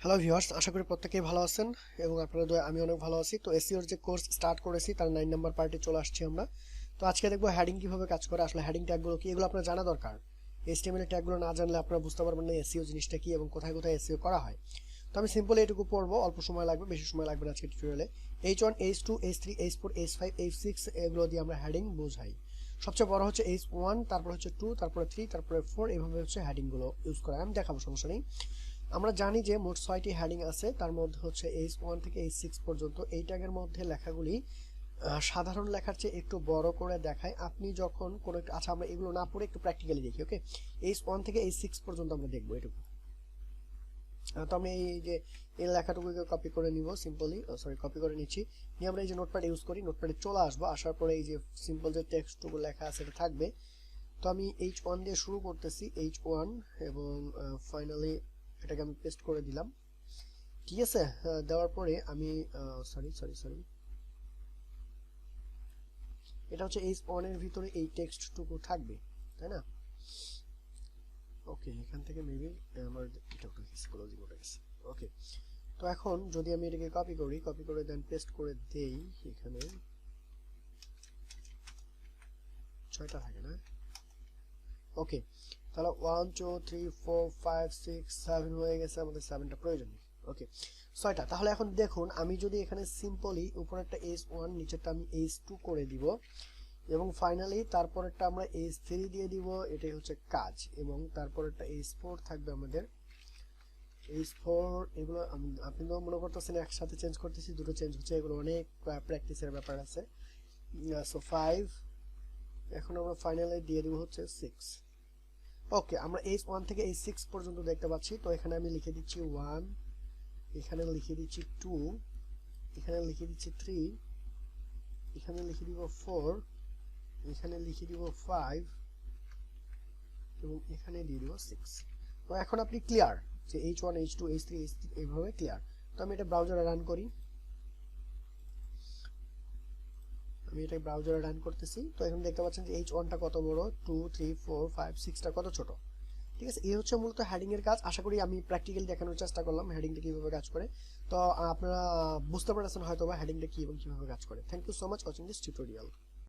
Hello viewers, আশা করি প্রত্যেকেই ভালো আছেন এবং আপনাদের দয়ায় আমি অনেক ভালো আছি। তো এসইওর যে কোর্স স্টার্ট করেছি তার 9 নাম্বার পার্টে চলে আসছি আমরা। তো আজকে দেখবো হেডিং কিভাবে কাজ করে, আসলে হেডিং ট্যাগগুলো কি, এগুলো আপনার জানা দরকার। এইচটিএমএল ট্যাগগুলো না জানলে আপনারা বুঝতে পারবেন না এসইও জিনিসটা কি এবং কোথায় কোথায় এসইও করা হয়। তো আমি সিম্পলি এটুকু পড়বো, অল্প সময় লাগবে, বেশি সময় লাগবে না আজকে টিউটোরিয়ালে। H1, H2, H3, H4, H5, H6 এগুলো দিয়ে আমরা হেডিং বোঝাই। সবচেয়ে বড় হচ্ছে H1, তারপর হচ্ছে 2, তারপরে 3, তারপরে 4, এইভাবে হচ্ছে হেডিংগুলো ইউজ করা আমি দেখাবো, সমস্যা নেই। আমরা জানি যে মোট 6টি হেডিং আছে, তার মধ্যে হচ্ছে H1 থেকে H6 পর্যন্ত। এই ট্যাগের মধ্যে লেখাগুলি সাধারণ লেখার চেয়ে একটু বড় করে দেখায়। আপনি যখন কোনো একটা, আচ্ছা আমরা এগুলো না পড়ে একটু প্র্যাকটিক্যালি দেখি, ওকে। H1 থেকে H6 পর্যন্ত আমরা দেখবো এটুকু। তো আমি এই যে এই লেখাটুকুকে কপি করে নিব, সিম্পলি কপি করে নিচ্ছি, নিয়ে আমরা এই যে নোটপ্যাড ইউজ করি, নোটপ্যাডে চলে আসবো, আসার পরে এই যে সিম্পল যে টেক্সটটুকু লেখা আছে এটা থাকবে। তো আমি H1 দিয়ে শুরু করতেছি, H1, এবং ফাইনালি এটাকে আমি পেস্ট করে দিলাম, ঠিক আছে। দেওয়ার পরে আমি সরি সরি সরি এটা হচ্ছে H1 এর ভিতরে এই টেক্সটটুকু থাকবে, তাই না? ওকে, এখান থেকে মেবি আমার এটা উঠে গেছে, ক্লোজিং উঠে গেছে। ওকে, তো এখন যদি আমি এটাকে কপি করি, কপি করে দেন পেস্ট করে দেই, এখানে 6টা থাকে না? ওকে, তাহলে 1 2 3 4 5 6 7 হয়ে গেছে, আমাদের 7টা প্রয়োজন নেই। ওকে, 6টা। তাহলে এখন দেখুন, আমি যদি এখানে সিম্পলি উপরেরটা H1, নিচেরটা আমি H2 করে দিব, এবং ফাইনালি তারপরেরটা আমরা H3 দিয়ে দিব, এটাই হচ্ছে কাজ, এবং তারপরেরটা H4 থাকবে আমাদের। H4 এগুলো আপনি তো মনে করতেছেন একসাথে চেঞ্জ করতেছি, দুটো চেঞ্জ হচ্ছে, এগুলো অনেক প্র্যাকটিসের ব্যাপার আছে। সো 5, এখন আমরা ফাইনালি দিয়ে দিব হচ্ছে 6। ওকে, আমরা H1 থেকে H6 পর্যন্ত দেখতে পাচ্ছি। তো এখানে আমি লিখে দিচ্ছি 1, এখানে লিখে দিচ্ছি 2, এখানে লিখে দিচ্ছি 3, এখানে লিখে দিব 4, এখানে লিখে দিব 5, এবং এখানে দিয়ে দিব 6। তো এখন আপনি ক্লিয়ার যে H1, H2, H3, H3 এইভাবে ক্লিয়ার। তো আমি এটা ব্রাউজারে রান করি, আমি এটা ব্রাউজারে রান করতেছি। তো এখন দেখতে পাচ্ছেন যে H1টা কত বড়, 2 3 4 5 6টা কত ছোট, ঠিক আছে। এই হচ্ছে মূলত হেডিং এর কাজ। আশা করি আমি প্র্যাকটিক্যালি দেখানোর চেষ্টা করলাম হেডিংটা কিভাবে কাজ করে। তো আপনারা বুঝতে পারছেন হয়তো বা হেডিংটা কি এবং কিভাবে কাজ করে। Thank you so much watching this tutorial.